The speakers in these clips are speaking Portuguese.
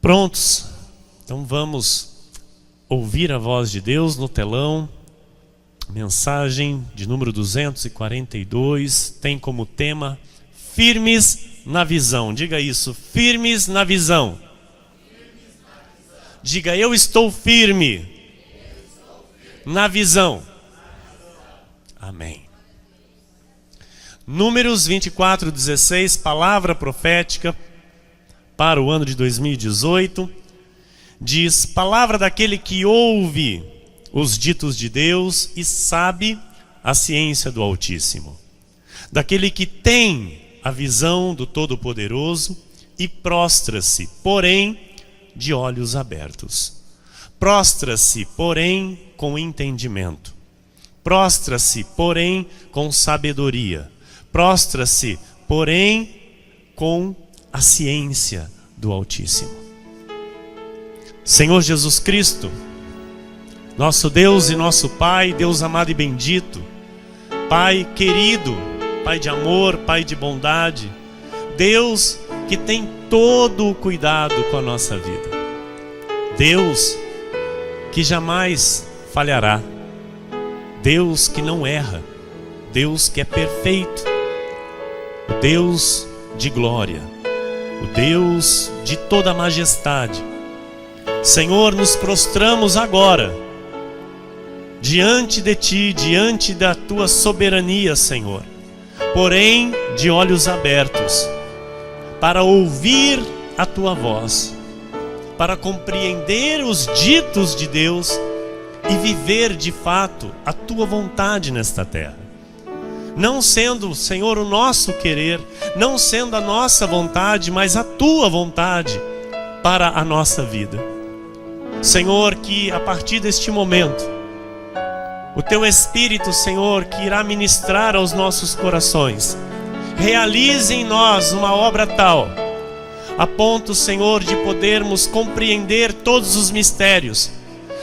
Prontos? Então vamos ouvir a voz de Deus no telão. Mensagem de número 242 tem como tema Firmes na Visão. Diga isso, firmes na visão. Diga, eu estou firme na visão. Amém. Números 24:16, palavra profética para o ano de 2018. Diz, palavra daquele que ouve os ditos de Deus e sabe a ciência do Altíssimo. Daquele que tem a visão do Todo-Poderoso e prostra-se, porém, de olhos abertos. Prostra-se, porém, com entendimento. Prostra-se, porém, com sabedoria. Prostra-se, porém, com a ciência do Altíssimo. Senhor Jesus Cristo, nosso Deus e nosso Pai, Deus amado e bendito, Pai querido, Pai de amor, Pai de bondade, Deus que tem todo o cuidado com a nossa vida, Deus que jamais falhará, Deus que não erra, Deus que é perfeito, o Deus de glória, o Deus de toda majestade. Senhor, nos prostramos agora diante de Ti, diante da Tua soberania, Senhor, porém de olhos abertos, para ouvir a Tua voz, para compreender os ditos de Deus e viver de fato a Tua vontade nesta terra. Não sendo, Senhor, o nosso querer, não sendo a nossa vontade, mas a Tua vontade para a nossa vida. Senhor, que a partir deste momento, o Teu Espírito, Senhor, que irá ministrar aos nossos corações, realize em nós uma obra tal, a ponto, Senhor, de podermos compreender todos os mistérios,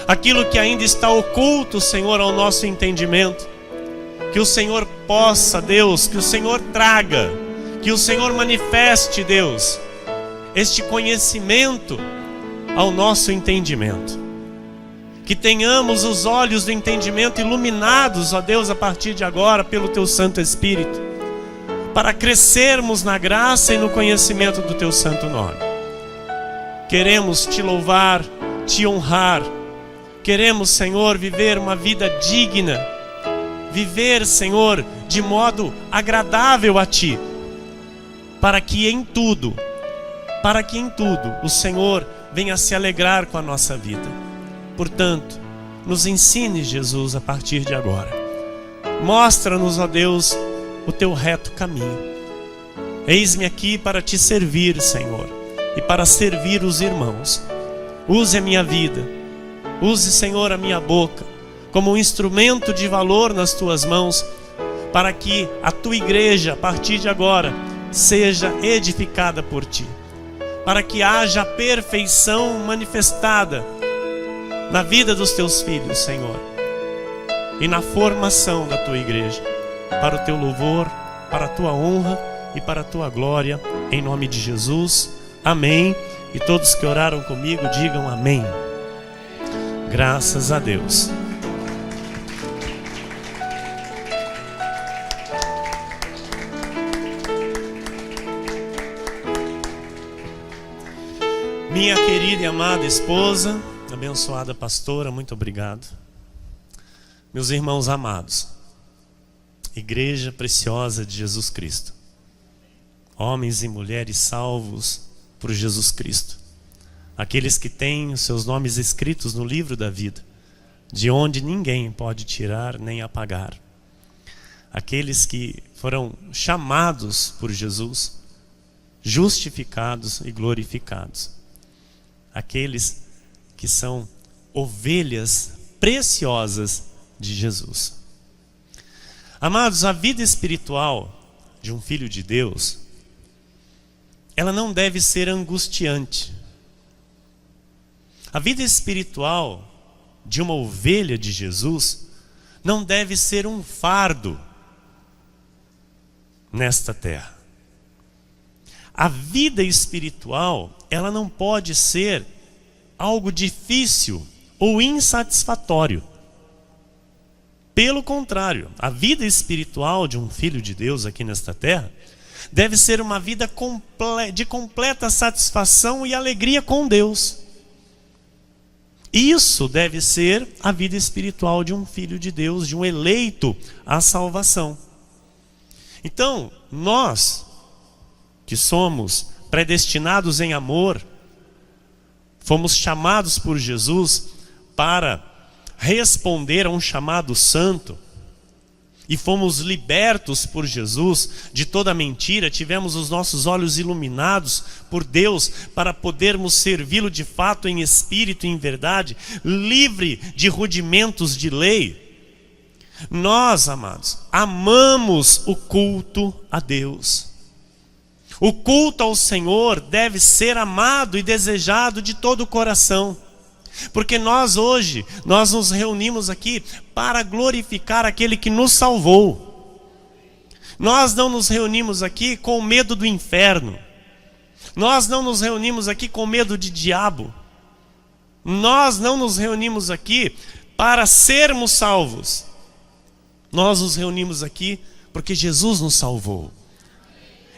aquilo que ainda está oculto, Senhor, ao nosso entendimento, que o Senhor possa, Deus, que o Senhor traga, que o Senhor manifeste, Deus, este conhecimento ao nosso entendimento. Que tenhamos os olhos do entendimento iluminados, ó Deus, a partir de agora, pelo Teu Santo Espírito, para crescermos na graça e no conhecimento do Teu santo nome. Queremos Te louvar, Te honrar. Queremos, Senhor, viver uma vida digna, viver, Senhor, de modo agradável a Ti, para que em tudo o Senhor venha se alegrar com a nossa vida. Portanto, nos ensine, Jesus, a partir de agora. Mostra-nos, ó Deus, o Teu reto caminho. Eis-me aqui para Te servir, Senhor, e para servir os irmãos. Use a minha vida, use, Senhor, a minha boca, como um instrumento de valor nas Tuas mãos, para que a Tua igreja, a partir de agora, seja edificada por Ti, para que haja a perfeição manifestada na vida dos Teus filhos, Senhor, e na formação da Tua igreja, para o Teu louvor, para a Tua honra e para a Tua glória, em nome de Jesus, amém. E todos que oraram comigo digam amém. Graças a Deus. Minha querida e amada esposa, abençoada pastora, muito obrigado. Meus irmãos amados, igreja preciosa de Jesus Cristo, homens e mulheres salvos por Jesus Cristo, aqueles que têm os seus nomes escritos no livro da vida, de onde ninguém pode tirar nem apagar, aqueles que foram chamados por Jesus, justificados e glorificados, aqueles que são ovelhas preciosas de Jesus. Amados, a vida espiritual de um filho de Deus, ela não deve ser angustiante. A vida espiritual de uma ovelha de Jesus não deve ser um fardo nesta terra. A vida espiritual ela não pode ser algo difícil ou insatisfatório. Pelo contrário, a vida espiritual de um filho de Deus aqui nesta terra deve ser uma vida de completa satisfação e alegria com Deus. Isso deve ser a vida espiritual de um filho de Deus, de um eleito à salvação. Então, nós que somos predestinados em amor, fomos chamados por Jesus para responder a um chamado santo, e fomos libertos por Jesus de toda mentira, tivemos os nossos olhos iluminados por Deus para podermos servi-lo de fato em espírito e em verdade, livre de rudimentos de lei. Nós, amados, amamos o culto a Deus. O culto ao Senhor deve ser amado e desejado de todo o coração. Porque nós hoje, nós nos reunimos aqui para glorificar aquele que nos salvou. Nós não nos reunimos aqui com medo do inferno. Nós não nos reunimos aqui com medo de diabo. Nós não nos reunimos aqui para sermos salvos. Nós nos reunimos aqui porque Jesus nos salvou.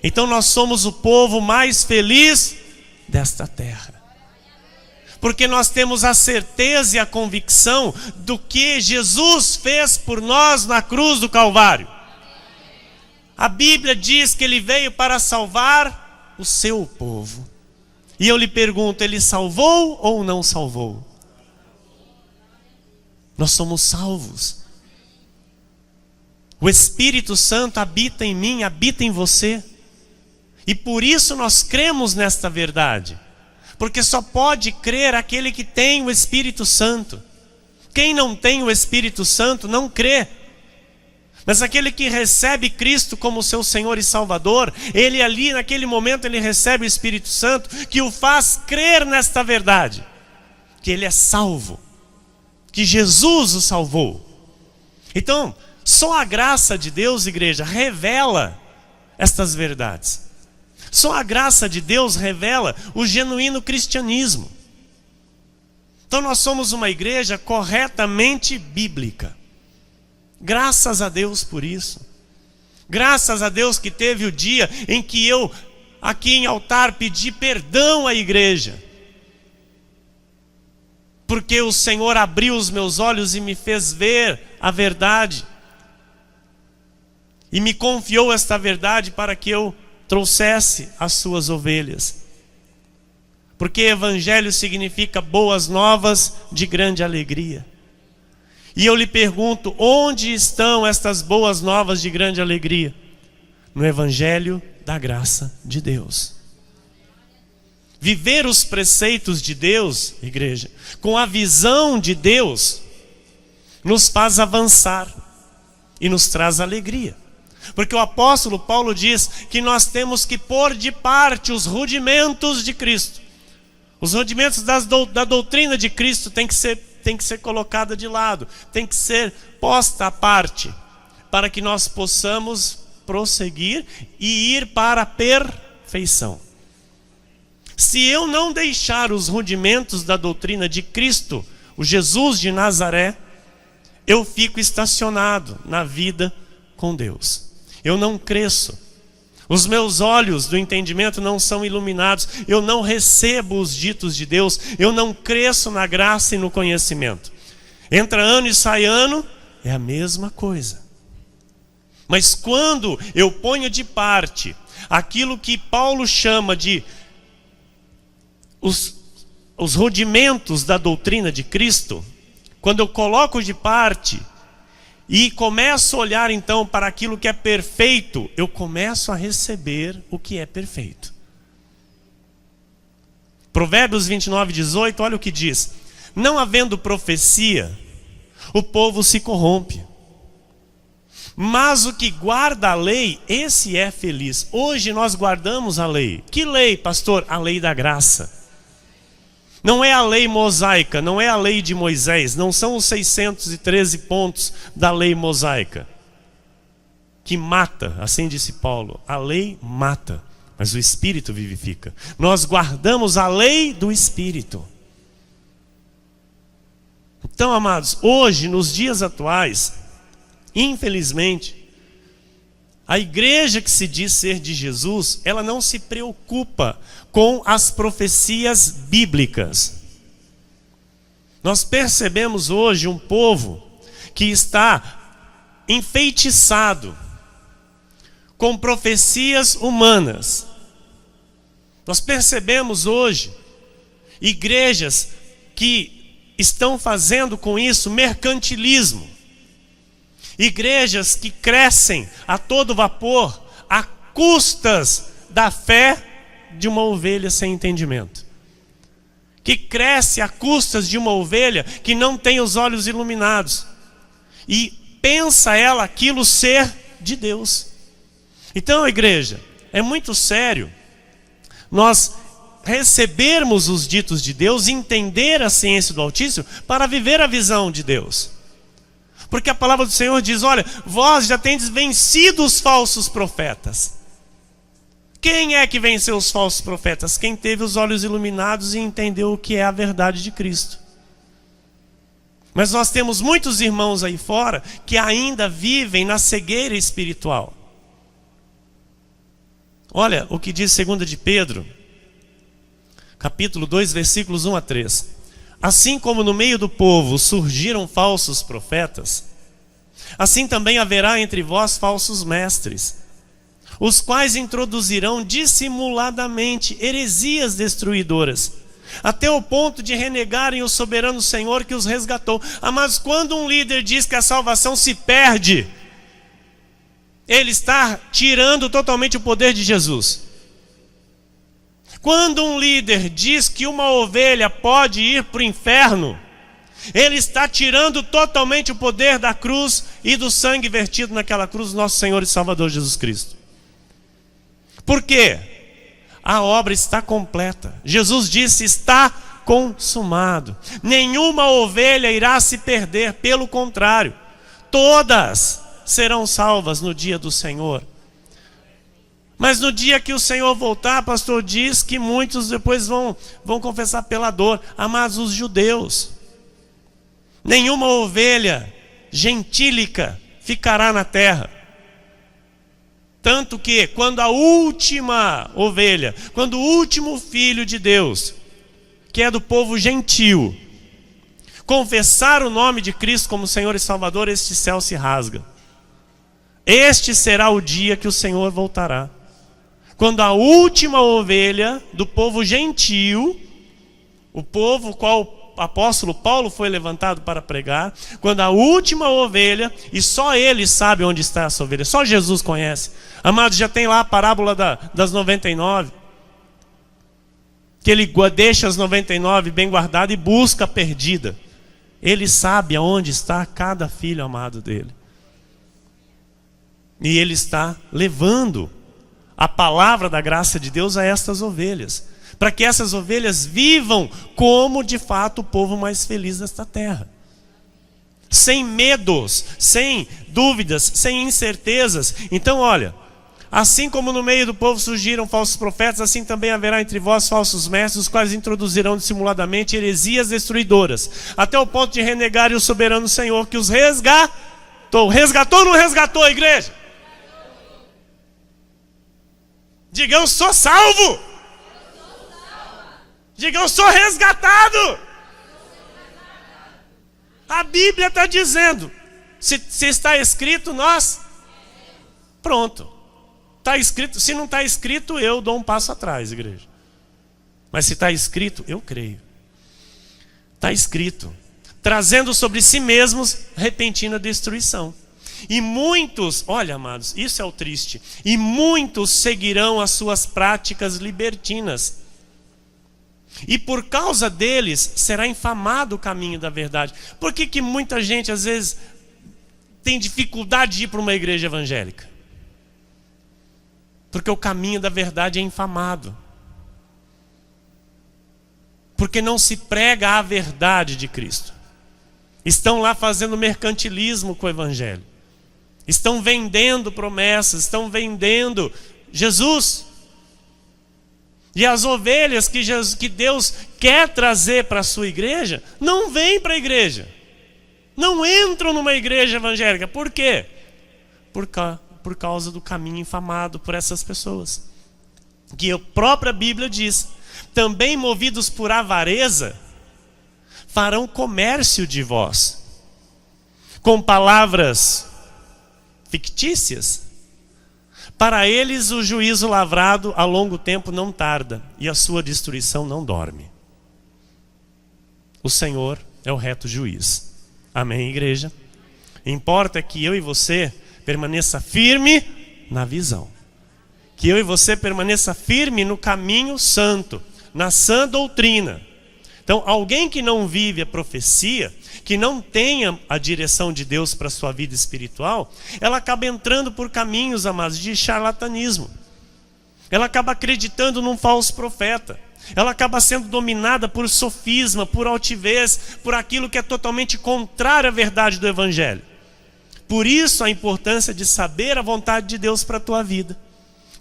Então nós somos o povo mais feliz desta terra. Porque nós temos a certeza e a convicção do que Jesus fez por nós na cruz do Calvário. A Bíblia diz que Ele veio para salvar o seu povo. E eu lhe pergunto, Ele salvou ou não salvou? Nós somos salvos. O Espírito Santo habita em mim, habita em você. E por isso nós cremos nesta verdade. Porque só pode crer aquele que tem o Espírito Santo. Quem não tem o Espírito Santo não crê. Mas aquele que recebe Cristo como seu Senhor e Salvador, ele ali naquele momento ele recebe o Espírito Santo, que o faz crer nesta verdade, que ele é salvo, que Jesus o salvou. Então, só a graça de Deus, igreja, revela estas verdades. Só a graça de Deus revela o genuíno cristianismo. Então nós somos uma igreja corretamente bíblica. Graças a Deus por isso. Graças a Deus que teve o dia em que eu, aqui em altar, pedi perdão à igreja. Porque o Senhor abriu os meus olhos e me fez ver a verdade. E me confiou esta verdade para que eu trouxesse as suas ovelhas. Porque evangelho significa boas novas de grande alegria. E eu lhe pergunto, onde estão estas boas novas de grande alegria? No evangelho da graça de Deus. Viver os preceitos de Deus, igreja, com a visão de Deus, nos faz avançar e nos traz alegria. Porque o apóstolo Paulo diz que nós temos que pôr de parte os rudimentos de Cristo. Os rudimentos da doutrina de Cristo tem que ser colocada de lado, tem que ser posta à parte, para que nós possamos prosseguir e ir para a perfeição. Se eu não deixar os rudimentos da doutrina de Cristo, o Jesus de Nazaré, eu fico estacionado na vida com Deus. Eu não cresço. Os meus olhos do entendimento não são iluminados. Eu não recebo os ditos de Deus. Eu não cresço na graça e no conhecimento. Entra ano e sai ano, é a mesma coisa. Mas quando eu ponho de parte aquilo que Paulo chama de os rudimentos da doutrina de Cristo, quando eu coloco de parte e começo a olhar então para aquilo que é perfeito, eu começo a receber o que é perfeito. Provérbios 29:18, olha o que diz: não havendo profecia, o povo se corrompe, mas o que guarda a lei, esse é feliz. Hoje nós guardamos a lei. Que lei, pastor? A lei da graça. Não é a lei mosaica, não é a lei de Moisés, não são os 613 pontos da lei mosaica, que mata, assim disse Paulo. A lei mata, mas o Espírito vivifica. Nós guardamos a lei do Espírito. Então, amados, hoje, nos dias atuais, infelizmente, a igreja que se diz ser de Jesus, ela não se preocupa com as profecias bíblicas. Nós percebemos hoje um povo que está enfeitiçado com profecias humanas. Nós percebemos hoje igrejas que estão fazendo com isso mercantilismo. Igrejas que crescem a todo vapor, a custas da fé de uma ovelha sem entendimento. Que cresce a custas de uma ovelha que não tem os olhos iluminados. E pensa ela aquilo ser de Deus. Então, igreja, é muito sério nós recebermos os ditos de Deus, entender a ciência do Altíssimo para viver a visão de Deus. Porque a palavra do Senhor diz, olha, vós já tendes vencido os falsos profetas. Quem é que venceu os falsos profetas? Quem teve os olhos iluminados e entendeu o que é a verdade de Cristo. Mas nós temos muitos irmãos aí fora que ainda vivem na cegueira espiritual. Olha o que diz 2 de Pedro, capítulo 2, versículos 1 a 3. Assim como no meio do povo surgiram falsos profetas, assim também haverá entre vós falsos mestres, os quais introduzirão dissimuladamente heresias destruidoras, até o ponto de renegarem o soberano Senhor que os resgatou. Mas quando um líder diz que a salvação se perde, ele está tirando totalmente o poder de Jesus. Quando um líder diz que uma ovelha pode ir para o inferno, ele está tirando totalmente o poder da cruz e do sangue vertido naquela cruz do nosso Senhor e Salvador Jesus Cristo. Por quê? A obra está completa. Jesus disse, está consumado. Nenhuma ovelha irá se perder, pelo contrário, todas serão salvas no dia do Senhor. Mas no dia que o Senhor voltar, pastor, diz que muitos depois vão confessar pela dor. Amados, os judeus, nenhuma ovelha gentílica ficará na terra. Tanto que quando a última ovelha, quando o último filho de Deus, que é do povo gentil, confessar o nome de Cristo como Senhor e Salvador, este céu se rasga. Este será o dia que o Senhor voltará. Quando a última ovelha do povo gentil, o povo qual o apóstolo Paulo foi levantado para pregar, quando a última ovelha, e só ele sabe onde está essa ovelha, só Jesus conhece. Amados, já tem lá a parábola das 99, que ele deixa as 99 bem guardadas e busca a perdida. Ele sabe aonde está cada filho amado dele. E ele está levando a palavra da graça de Deus a estas ovelhas, para que essas ovelhas vivam como de fato o povo mais feliz desta terra, sem medos, sem dúvidas, sem incertezas. Então olha, assim como no meio do povo surgiram falsos profetas, assim também haverá entre vós falsos mestres, os quais introduzirão dissimuladamente heresias destruidoras, até o ponto de renegarem o soberano Senhor que os resgatou. Resgatou ou não resgatou, a igreja? Diga, eu sou salvo. Diga, eu sou resgatado. A Bíblia está dizendo, se está escrito, nós, pronto, está escrito. Se não está escrito, eu dou um passo atrás, igreja. Mas se está escrito, eu creio. Está escrito, trazendo sobre si mesmos repentina destruição. E muitos, olha amados, isso é o triste, e muitos seguirão as suas práticas libertinas, e por causa deles será infamado o caminho da verdade. Por que muita gente às vezes tem dificuldade de ir para uma igreja evangélica? Porque o caminho da verdade é infamado, porque não se prega a verdade de Cristo. Estão lá fazendo mercantilismo com o evangelho, estão vendendo promessas, estão vendendo Jesus. E as ovelhas que Deus quer trazer para a sua igreja, não vêm para a igreja. Não entram numa igreja evangélica. Por quê? Por causa do caminho infamado por essas pessoas. Que a própria Bíblia diz: também movidos por avareza, farão comércio de vós, com palavras fictícias. Para eles o juízo lavrado a longo tempo não tarda, e a sua destruição não dorme. O Senhor é o reto juiz. Amém, igreja? Importa que eu e você permaneça firme na visão. Que eu e você permaneça firme no caminho santo, na sã doutrina. Então, alguém que não vive a profecia, que não tenha a direção de Deus para a sua vida espiritual, ela acaba entrando por caminhos, amados, de charlatanismo. Ela acaba acreditando num falso profeta. Ela acaba sendo dominada por sofisma, por altivez, por aquilo que é totalmente contrário à verdade do Evangelho. Por isso a importância de saber a vontade de Deus para a tua vida.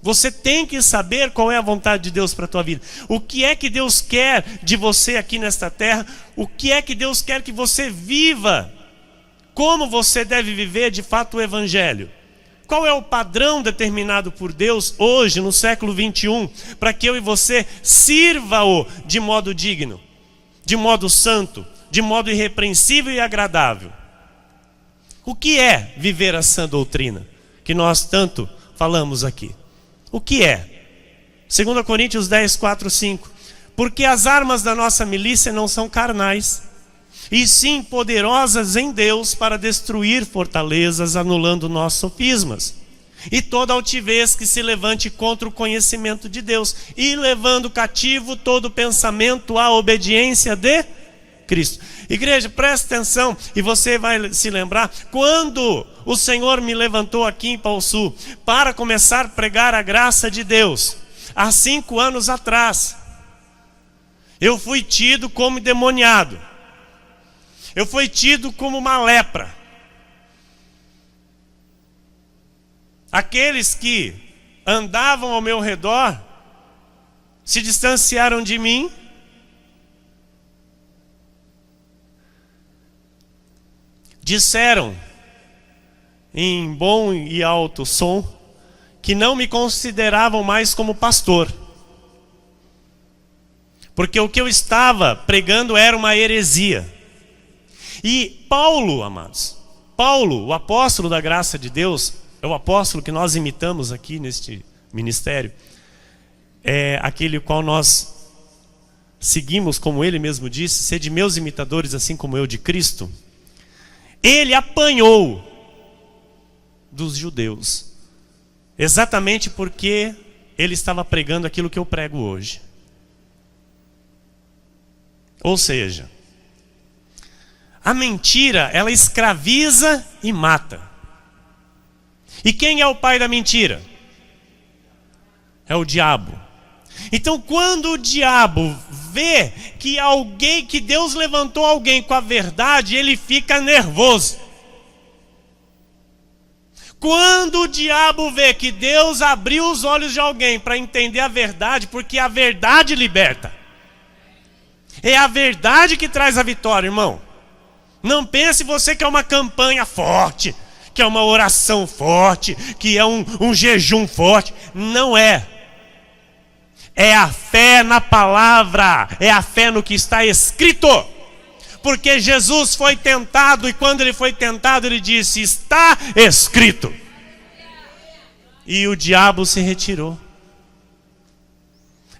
Você tem que saber qual é a vontade de Deus para a tua vida. O que é que Deus quer de você aqui nesta terra? O que é que Deus quer que você viva? Como você deve viver de fato o Evangelho? Qual é o padrão determinado por Deus hoje, no século 21, para que eu e você sirva-o de modo digno, de modo santo, de modo irrepreensível e agradável? O que é viver a sã doutrina, que nós tanto falamos aqui? O que é? 2 Coríntios 10, 4, 5. Porque as armas da nossa milícia não são carnais, e sim poderosas em Deus para destruir fortalezas, anulando nossos sofismas, e toda altivez que se levante contra o conhecimento de Deus, e levando cativo todo pensamento à obediência de Cristo. Igreja, presta atenção, e você vai se lembrar, quando o Senhor me levantou aqui em Pau Sul, para começar a pregar a graça de Deus, há 5 anos atrás, eu fui tido como endemoniado. Eu fui tido como uma lepra. Aqueles que andavam ao meu redor se distanciaram de mim. Disseram, em bom e alto som, que não me consideravam mais como pastor. Porque o que eu estava pregando era uma heresia. E Paulo, amados, Paulo, o apóstolo da graça de Deus, é o apóstolo que nós imitamos aqui neste ministério, é aquele qual nós seguimos, como ele mesmo disse, sede meus imitadores assim como eu de Cristo. Ele apanhou dos judeus, exatamente porque ele estava pregando aquilo que eu prego hoje. Ou seja, a mentira, ela escraviza e mata. E quem é o pai da mentira? É o diabo. Então, quando o diabo vê que Deus levantou alguém com a verdade, ele fica nervoso. Quando o diabo vê que Deus abriu os olhos de alguém para entender a verdade, porque a verdade liberta. É a verdade que traz a vitória, irmão. Não pense você que é uma campanha forte, que é uma oração forte, que é um jejum forte. Não é. É a fé na palavra, é a fé no que está escrito. Porque Jesus foi tentado, e quando ele foi tentado, ele disse, está escrito. E o diabo se retirou.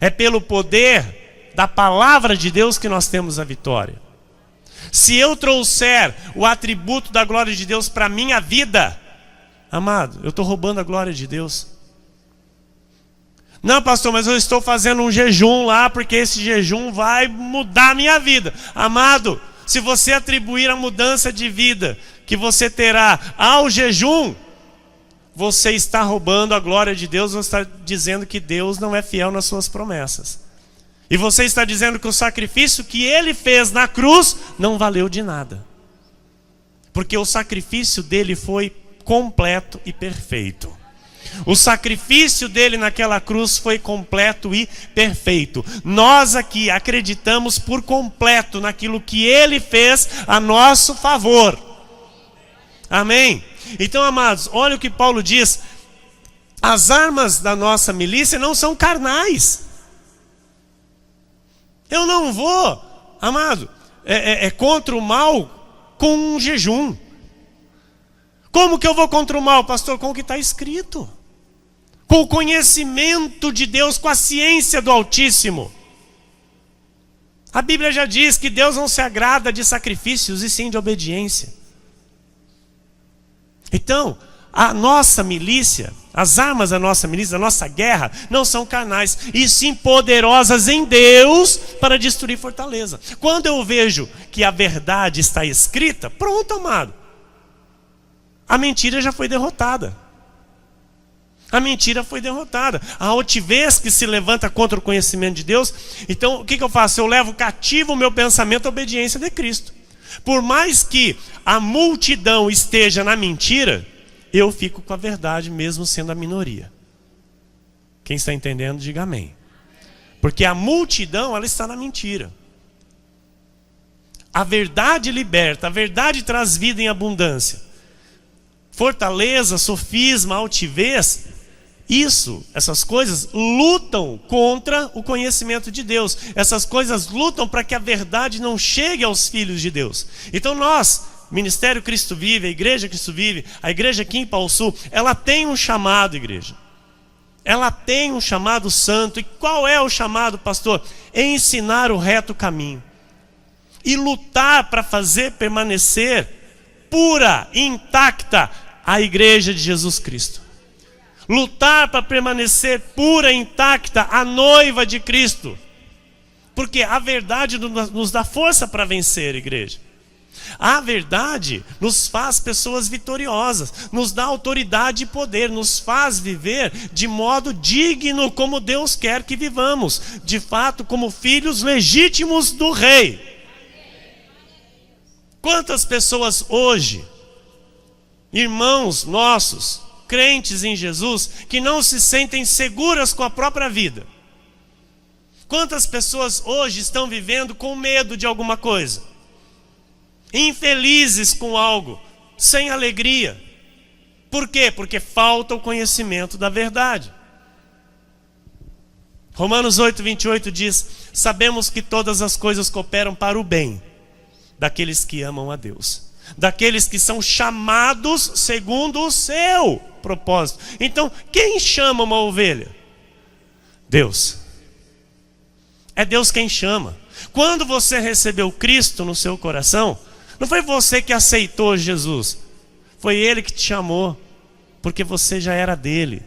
É pelo poder da palavra de Deus que nós temos a vitória. Se eu trouxer o atributo da glória de Deus para a minha vida, amado, eu estou roubando a glória de Deus. Não, pastor, mas eu estou fazendo um jejum lá, porque esse jejum vai mudar a minha vida. Amado, se você atribuir a mudança de vida que você terá ao jejum, você está roubando a glória de Deus, você está dizendo que Deus não é fiel nas suas promessas. E você está dizendo que o sacrifício que ele fez na cruz não valeu de nada. Porque o sacrifício dele foi completo e perfeito. O sacrifício dele naquela cruz foi completo e perfeito. Nós aqui acreditamos por completo naquilo que ele fez a nosso favor. Amém? Então, amados, olha o que Paulo diz. As armas da nossa milícia não são carnais. Eu não vou, amado, contra o mal com um jejum. Como que eu vou contra o mal, pastor? Com o que está escrito. Com o conhecimento de Deus, com a ciência do Altíssimo. A Bíblia já diz que Deus não se agrada de sacrifícios e sim de obediência. Então, a nossa milícia, as armas da nossa milícia, da nossa guerra, não são carnais, e sim poderosas em Deus para destruir fortaleza. Quando eu vejo que a verdade está escrita, pronto, amado. A mentira já foi derrotada. A mentira foi derrotada. A altivez que se levanta contra o conhecimento de Deus. Então, o que eu faço? Eu levo cativo o meu pensamento à obediência de Cristo. Por mais que a multidão esteja na mentira, eu fico com a verdade mesmo sendo a minoria. Quem está entendendo, diga amém. Porque a multidão, ela está na mentira. A verdade liberta, a verdade traz vida em abundância. Fortaleza, sofisma, altivez, essas coisas lutam contra o conhecimento de Deus. Essas coisas lutam para que a verdade não chegue aos filhos de Deus. Então nós, Ministério Cristo Vive, a Igreja Cristo Vive, a igreja aqui em Pau Sul, ela tem um chamado, igreja. Ela tem um chamado santo. E qual é o chamado, pastor? Ensinar o reto caminho. E lutar para fazer permanecer pura, intacta, a igreja de Jesus Cristo. Lutar para permanecer pura, intacta, a noiva de Cristo. Porque a verdade nos dá força para vencer, igreja. A verdade nos faz pessoas vitoriosas, nos dá autoridade e poder, nos faz viver de modo digno como Deus quer que vivamos, de fato como filhos legítimos do Rei. Quantas pessoas hoje, irmãos nossos, crentes em Jesus, que não se sentem seguras com a própria vida? Quantas pessoas hoje estão vivendo com medo de alguma coisa? Infelizes com algo, sem alegria. Por quê? Porque falta o conhecimento da verdade. Romanos 8:28 diz: sabemos que todas as coisas cooperam para o bem daqueles que amam a Deus, daqueles que são chamados segundo o seu propósito. Então, quem chama uma ovelha? Deus. É Deus quem chama. Quando você recebeu Cristo no seu coração, não foi você que aceitou Jesus, foi Ele que te chamou, porque você já era dele.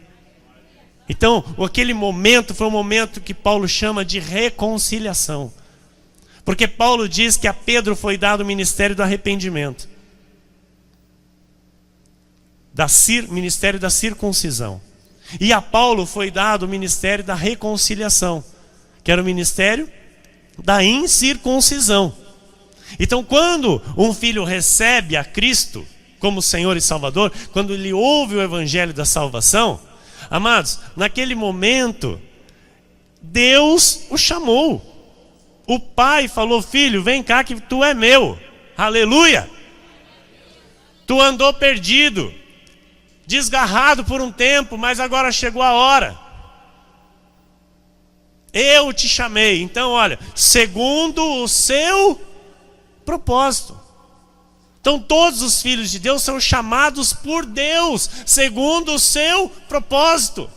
Então, aquele momento foi um momento que Paulo chama de reconciliação. Porque Paulo diz que a Pedro foi dado o ministério do arrependimento, ministério da circuncisão. E a Paulo foi dado o ministério da reconciliação, que era o ministério da incircuncisão. Então, quando um filho recebe a Cristo como Senhor e Salvador, quando ele ouve o evangelho da salvação, amados, naquele momento, Deus o chamou. O pai falou: filho, vem cá que tu é meu. Aleluia! Tu andou perdido, desgarrado por um tempo, mas agora chegou a hora. Eu te chamei. Então, olha, segundo o seu propósito. Então, todos os filhos de Deus são chamados por Deus, segundo o seu propósito.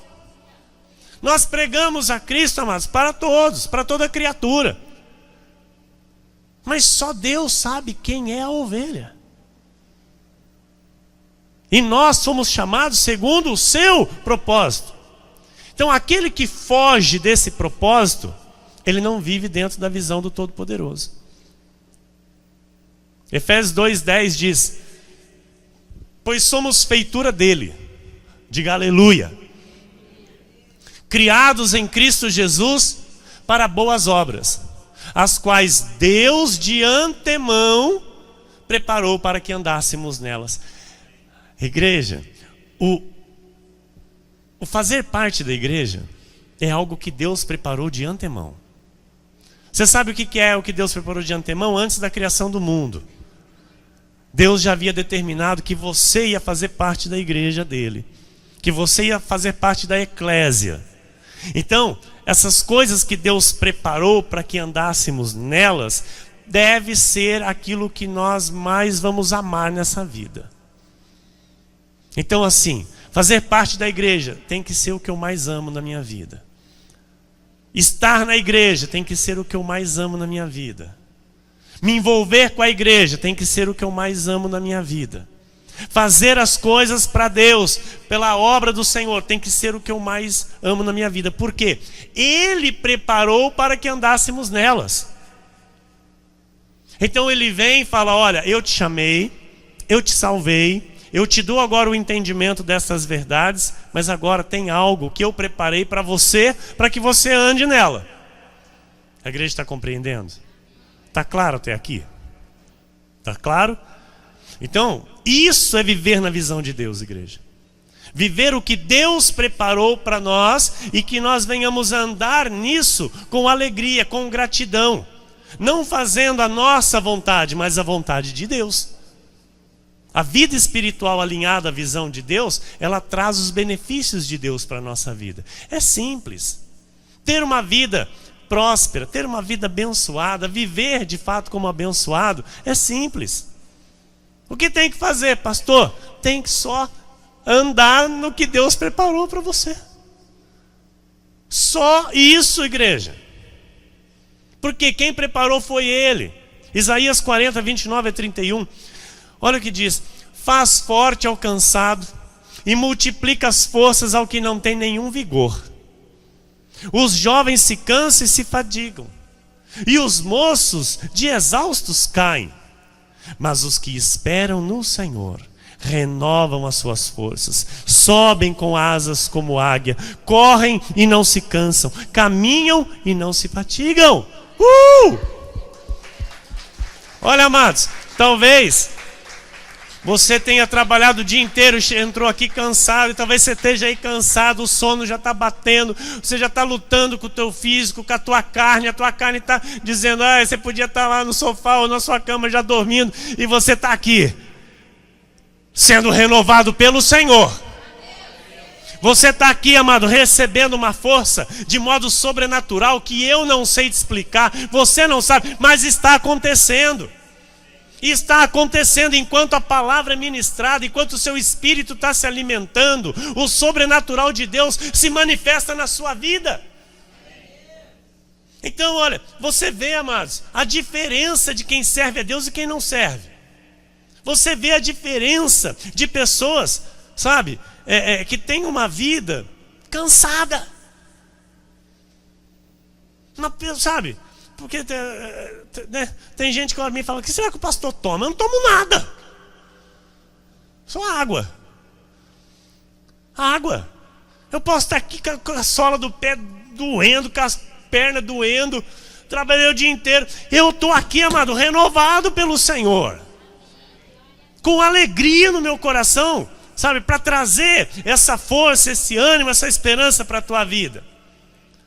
Nós pregamos a Cristo, amados, para todos, para toda criatura. Mas só Deus sabe quem é a ovelha. E nós somos chamados segundo o seu propósito. Então, aquele que foge desse propósito, ele não vive dentro da visão do Todo-Poderoso. Efésios 2:10 diz: pois somos feitura dele, diga aleluia, criados em Cristo Jesus para boas obras, as quais Deus de antemão preparou para que andássemos nelas. Igreja, o fazer parte da igreja é algo que Deus preparou de antemão. Você sabe o que é o que Deus preparou de antemão? Antes da criação do mundo, Deus já havia determinado que você ia fazer parte da igreja dele, que você ia fazer parte da eclésia. Então, essas coisas que Deus preparou para que andássemos nelas, deve ser aquilo que nós mais vamos amar nessa vida. Então, assim, fazer parte da igreja tem que ser o que eu mais amo na minha vida. Estar na igreja tem que ser o que eu mais amo na minha vida. Me envolver com a igreja tem que ser o que eu mais amo na minha vida. Fazer as coisas para Deus, pela obra do Senhor, tem que ser o que eu mais amo na minha vida. Por quê? Ele preparou para que andássemos nelas. Então ele vem e fala: olha, eu te chamei, eu te salvei, eu te dou agora o entendimento dessas verdades, mas agora tem algo que eu preparei para você, para que você ande nela. A igreja está compreendendo? Está claro até aqui? Está claro? Então, isso é viver na visão de Deus, igreja. Viver o que Deus preparou para nós e que nós venhamos a andar nisso com alegria, com gratidão. Não fazendo a nossa vontade, mas a vontade de Deus. A vida espiritual alinhada à visão de Deus, ela traz os benefícios de Deus para a nossa vida. É simples. Ter uma vida próspera, ter uma vida abençoada, viver de fato como abençoado, é simples. O que tem que fazer, pastor? Tem que só andar no que Deus preparou para você. Só isso, igreja. Porque quem preparou foi Ele. Isaías 40, 29 a 31. Olha o que diz: faz forte ao cansado e multiplica as forças ao que não tem nenhum vigor. Os jovens se cansam e se fadigam, e os moços de exaustos caem. Mas os que esperam no Senhor renovam as suas forças, sobem com asas como águia, correm e não se cansam, caminham e não se fatigam. Olha, amados, talvez você tenha trabalhado o dia inteiro, entrou aqui cansado, e talvez você esteja aí cansado, o sono já está batendo, você já está lutando com o teu físico, com a tua carne está dizendo: você podia estar lá no sofá ou na sua cama já dormindo, e você está aqui, sendo renovado pelo Senhor. Você está aqui, amado, recebendo uma força de modo sobrenatural que eu não sei te explicar, você não sabe, mas está acontecendo. E está acontecendo enquanto a palavra é ministrada, enquanto o seu espírito está se alimentando, o sobrenatural de Deus se manifesta na sua vida. Então, olha, você vê, amados, a diferença de quem serve a Deus e quem não serve. Você vê a diferença de pessoas, sabe, que tem uma vida cansada. Sabe? Porque tem gente que olha para mim e fala: o que será que o pastor toma? Eu não tomo nada. Só água. Água. Eu posso estar aqui com a sola do pé doendo, com as pernas doendo, trabalhei o dia inteiro. Eu estou aqui, amado, renovado pelo Senhor, com alegria no meu coração, sabe, para trazer essa força, esse ânimo, essa esperança para a tua vida.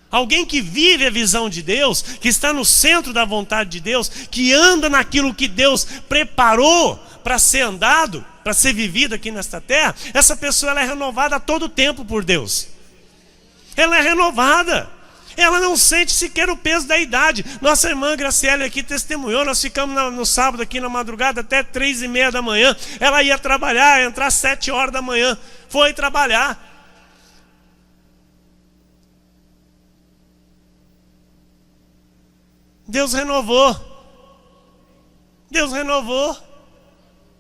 Alguém que vive a visão de Deus, que está no centro da vontade de Deus, que anda naquilo que Deus preparou para ser andado, para ser vivido aqui nesta terra, essa pessoa ela é renovada a todo tempo por Deus. Ela é renovada. Ela não sente sequer o peso da idade. Nossa irmã Graciele aqui testemunhou, nós ficamos no sábado aqui na madrugada até 3:30 da manhã. Ela ia trabalhar, ia entrar às 7 horas da manhã. Foi trabalhar. Deus renovou. Deus renovou.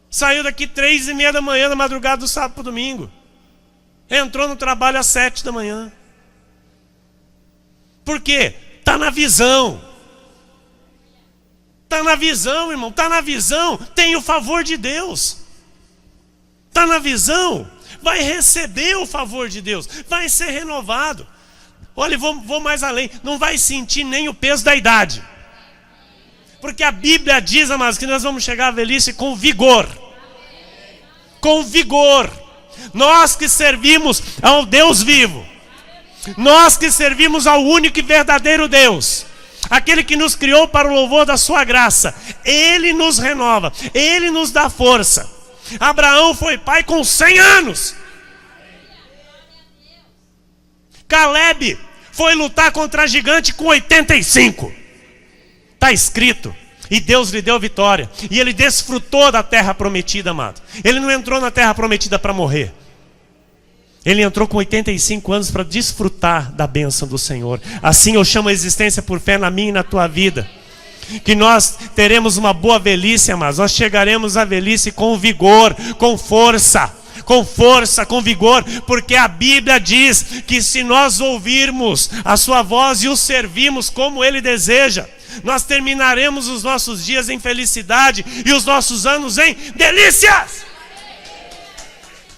Saiu daqui 3:30 da manhã na madrugada do sábado para o domingo. Entrou no trabalho às 7 da manhã. Por quê? Está na visão. Está na visão, irmão. Está na visão. Tem o favor de Deus. Está na visão. Vai receber o favor de Deus. Vai ser renovado. Olha, vou mais além. Não vai sentir nem o peso da idade. Porque a Bíblia diz, amados, que nós vamos chegar à velhice com vigor. Com vigor. Nós que servimos ao Deus vivo, nós que servimos ao único e verdadeiro Deus, aquele que nos criou para o louvor da sua graça, Ele nos renova, Ele nos dá força. Abraão foi pai com 100 anos. Caleb foi lutar contra a gigante com 85. Está escrito. E Deus lhe deu vitória. E ele desfrutou da terra prometida, amado. Ele não entrou na terra prometida para morrer. Ele entrou com 85 anos para desfrutar da bênção do Senhor. Assim eu chamo a existência por fé na minha e na tua vida. Que nós teremos uma boa velhice, amados. Nós chegaremos à velhice com vigor, com força, com vigor. Porque a Bíblia diz que se nós ouvirmos a sua voz e o servirmos como Ele deseja, nós terminaremos os nossos dias em felicidade e os nossos anos em delícias.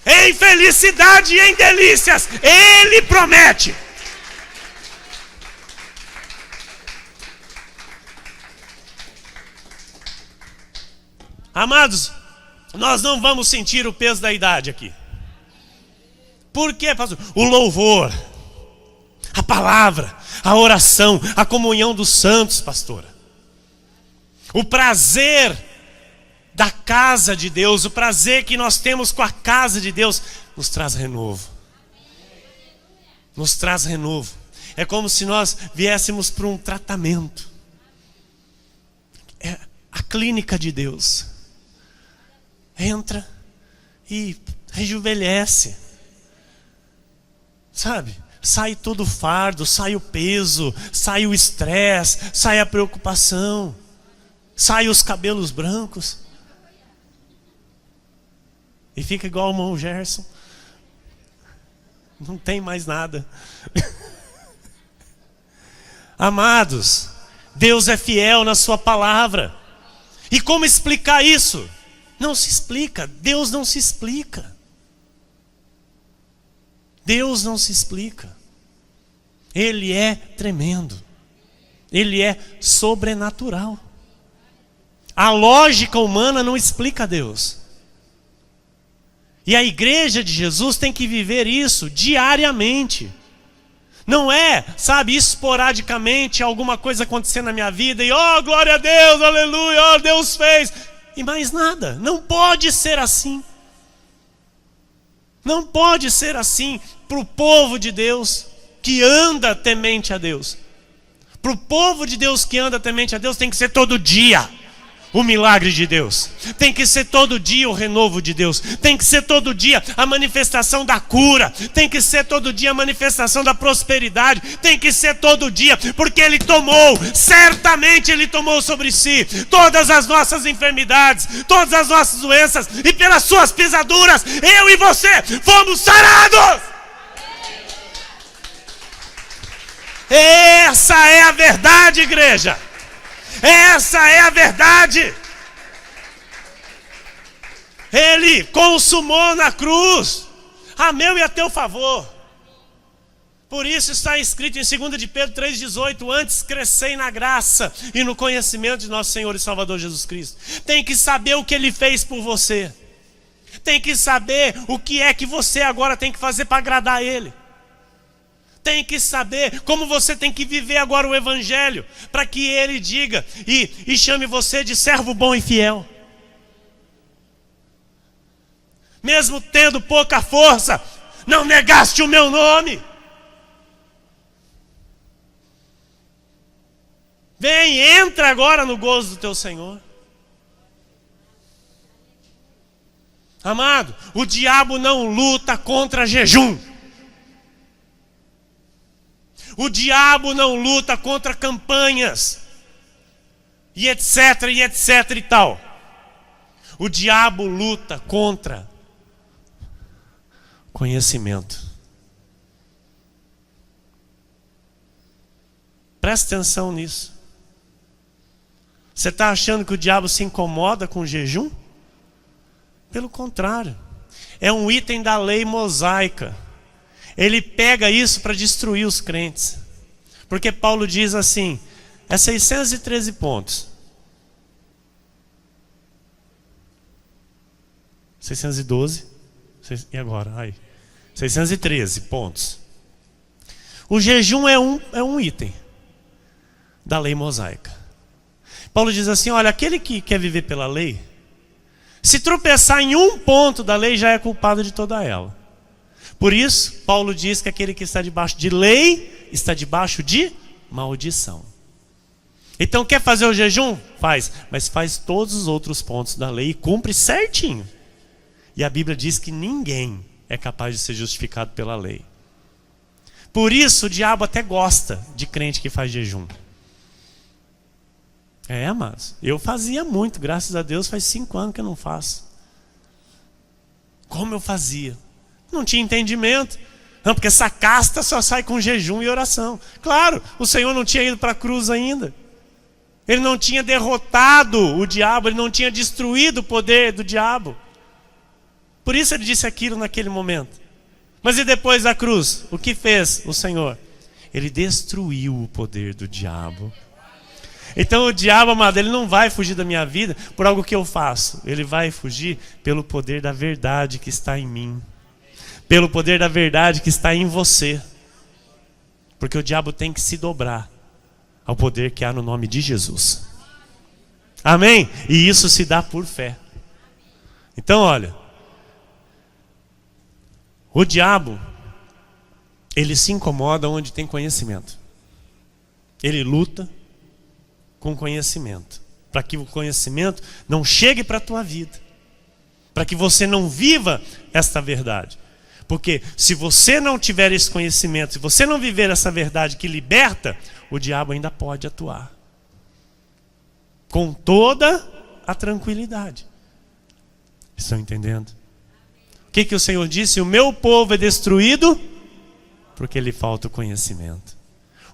Em felicidade e em delícias. Ele promete. Amados, nós não vamos sentir o peso da idade aqui. Por quê, pastor? O louvor, a palavra, a oração, a comunhão dos santos, pastora. O prazer da casa de Deus, o prazer que nós temos com a casa de Deus, nos traz renovo. Nos traz renovo. É como se nós viéssemos para um tratamento. É a clínica de Deus. Entra e rejuvenesce. Sabe? Sai todo o fardo, sai o peso, sai o estresse, sai a preocupação, sai os cabelos brancos. E fica igual o irmão Gerson. Não tem mais nada. Amados, Deus é fiel na sua palavra. E como explicar isso? Não se explica. Deus não se explica. Deus não se explica. Ele é tremendo. Ele é sobrenatural. A lógica humana não explica Deus. E a igreja de Jesus tem que viver isso diariamente. Não é, sabe, esporadicamente alguma coisa acontecer na minha vida e glória a Deus, aleluia, Deus fez. E mais nada. Não pode ser assim. Não pode ser assim para o povo de Deus que anda temente a Deus. Para o povo de Deus que anda temente a Deus tem que ser todo dia o milagre de Deus. Tem que ser todo dia o renovo de Deus. Tem que ser todo dia a manifestação da cura. Tem que ser todo dia a manifestação da prosperidade. Tem que ser todo dia, porque Ele tomou, certamente Ele tomou sobre si todas as nossas enfermidades, todas as nossas doenças, e pelas suas pisaduras eu e você fomos sarados. Essa é a verdade, igreja. Essa é a verdade. Ele consumou na cruz a meu e a teu favor. Por isso está escrito em 2 de Pedro 3,18: antes crescei na graça e no conhecimento de nosso Senhor e Salvador Jesus Cristo. Tem que saber o que Ele fez por você. Tem que saber o que é que você agora tem que fazer para agradar a Ele. Tem que saber como você tem que viver agora o Evangelho, para que Ele diga e chame você de servo bom e fiel. Mesmo tendo pouca força, não negaste o meu nome. Vem, entra agora no gozo do teu Senhor. Amado, o diabo não luta contra jejum. O diabo não luta contra campanhas, e etc, e etc e tal. O diabo luta contra conhecimento. Presta atenção nisso. Você está achando que o diabo se incomoda com o jejum? Pelo contrário, é um item da lei mosaica. Ele pega isso para destruir os crentes. Porque Paulo diz assim, é 613 pontos. 612. E agora? Aí. 613 pontos. O jejum é um item da lei mosaica. Paulo diz assim, olha, aquele que quer viver pela lei, se tropeçar em um ponto da lei, já é culpado de toda ela. Por isso, Paulo diz que aquele que está debaixo de lei, está debaixo de maldição. Então, quer fazer o jejum? Faz. Mas faz todos os outros pontos da lei e cumpre certinho. E a Bíblia diz que ninguém é capaz de ser justificado pela lei. Por isso, o diabo até gosta de crente que faz jejum. Amados, eu fazia muito, graças a Deus, faz 5 anos que eu não faço. Como eu fazia? Não tinha entendimento. Não, porque essa casta só sai com jejum e oração. Claro, o Senhor não tinha ido para a cruz ainda. Ele não tinha derrotado o diabo, ele não tinha destruído o poder do diabo. Por isso ele disse aquilo naquele momento. Mas e depois da cruz? O que fez o Senhor? Ele destruiu o poder do diabo. Então o diabo, amado, ele não vai fugir da minha vida por algo que eu faço. Ele vai fugir pelo poder da verdade que está em mim. Pelo poder da verdade que está em você. Porque o diabo tem que se dobrar ao poder que há no nome de Jesus. Amém? E isso se dá por fé. Então olha, o diabo, ele se incomoda onde tem conhecimento. Ele luta com conhecimento, para que o conhecimento não chegue para a tua vida, para que você não viva esta verdade. Porque se você não tiver esse conhecimento, se você não viver essa verdade que liberta, o diabo ainda pode atuar com toda a tranquilidade. Estão entendendo? O que o Senhor disse? O meu povo é destruído porque lhe falta o conhecimento.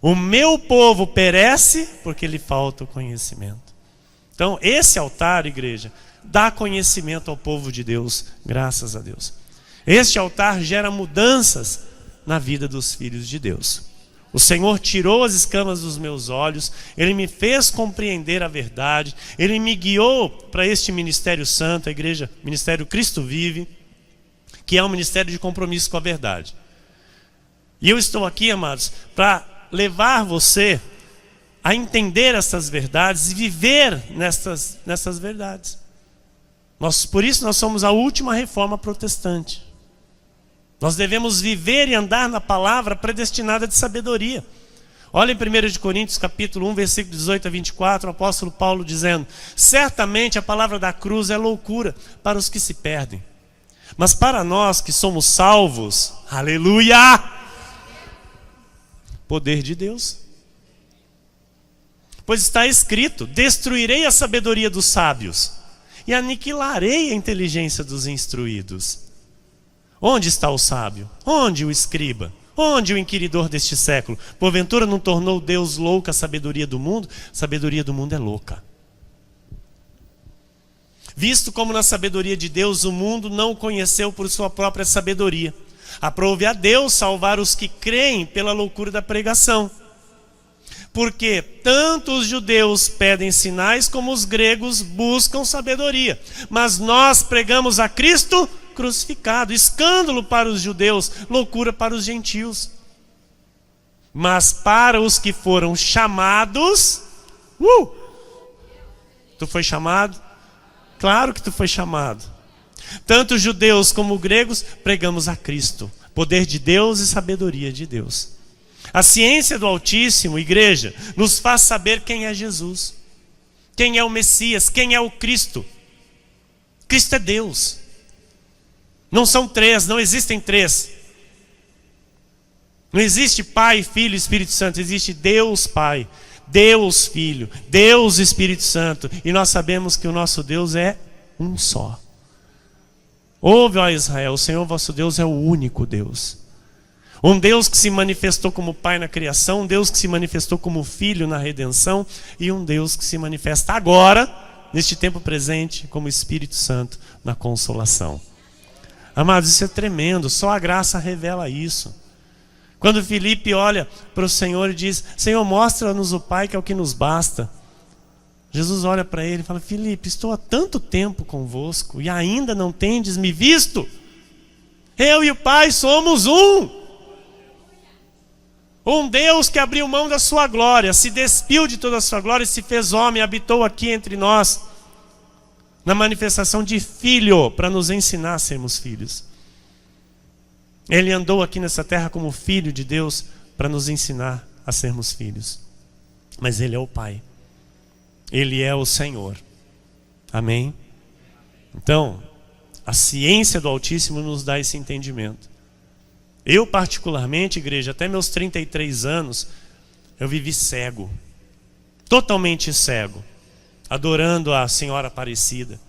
O meu povo perece porque lhe falta o conhecimento. Então esse altar, igreja, dá conhecimento ao povo de Deus, graças a Deus. Este altar gera mudanças na vida dos filhos de Deus. O Senhor tirou as escamas dos meus olhos, Ele me fez compreender a verdade, Ele me guiou para este ministério santo, a igreja, Ministério Cristo Vive, que é um ministério de compromisso com a verdade. E eu estou aqui, amados, para levar você a entender essas verdades e viver nessas verdades. Por isso nós somos a última reforma protestante. Nós devemos viver e andar na palavra predestinada de sabedoria. Olha em 1 Coríntios capítulo 1, versículo 18 a 24, o apóstolo Paulo dizendo: certamente a palavra da cruz é loucura para os que se perdem, mas para nós que somos salvos, aleluia, poder de Deus. Pois está escrito: destruirei a sabedoria dos sábios e aniquilarei a inteligência dos instruídos. Onde está o sábio? Onde o escriba? Onde o inquiridor deste século? Porventura não tornou Deus louca a sabedoria do mundo? A sabedoria do mundo é louca. Visto como na sabedoria de Deus o mundo não o conheceu por sua própria sabedoria, aprove a Deus salvar os que creem pela loucura da pregação. Porque tanto os judeus pedem sinais como os gregos buscam sabedoria. Mas nós pregamos a Cristo crucificado, escândalo para os judeus, loucura para os gentios. Mas para os que foram chamados, tu foi chamado? Claro que tu foi chamado. Tanto judeus como gregos pregamos a Cristo, poder de Deus e sabedoria de Deus. A ciência do Altíssimo, igreja, nos faz saber quem é Jesus, quem é o Messias, quem é o Cristo. Cristo é Deus. Não são três, não existem três. Não existe Pai, Filho e Espírito Santo. Existe Deus Pai, Deus Filho, Deus Espírito Santo. E nós sabemos que o nosso Deus é um só. Ouve, ó Israel, o Senhor vosso Deus é o único Deus. Um Deus que se manifestou como Pai na criação, um Deus que se manifestou como Filho na redenção, e um Deus que se manifesta agora, neste tempo presente, como Espírito Santo na consolação. Amados, isso é tremendo, só a graça revela isso. Quando Filipe olha para o Senhor e diz: Senhor, mostra-nos o Pai, que é o que nos basta. Jesus olha para ele e fala: Filipe, estou há tanto tempo convosco e ainda não tendes me visto. Eu e o Pai somos um. Um Deus que abriu mão da sua glória, se despiu de toda a sua glória e se fez homem, habitou aqui entre nós, na manifestação de filho, para nos ensinar a sermos filhos. Ele andou aqui nessa terra como filho de Deus, para nos ensinar a sermos filhos. Mas Ele é o Pai. Ele é o Senhor. Amém? Então, a ciência do Altíssimo nos dá esse entendimento. Eu particularmente, igreja, até meus 33 anos, eu vivi cego. Totalmente cego. Adorando a Senhora Aparecida.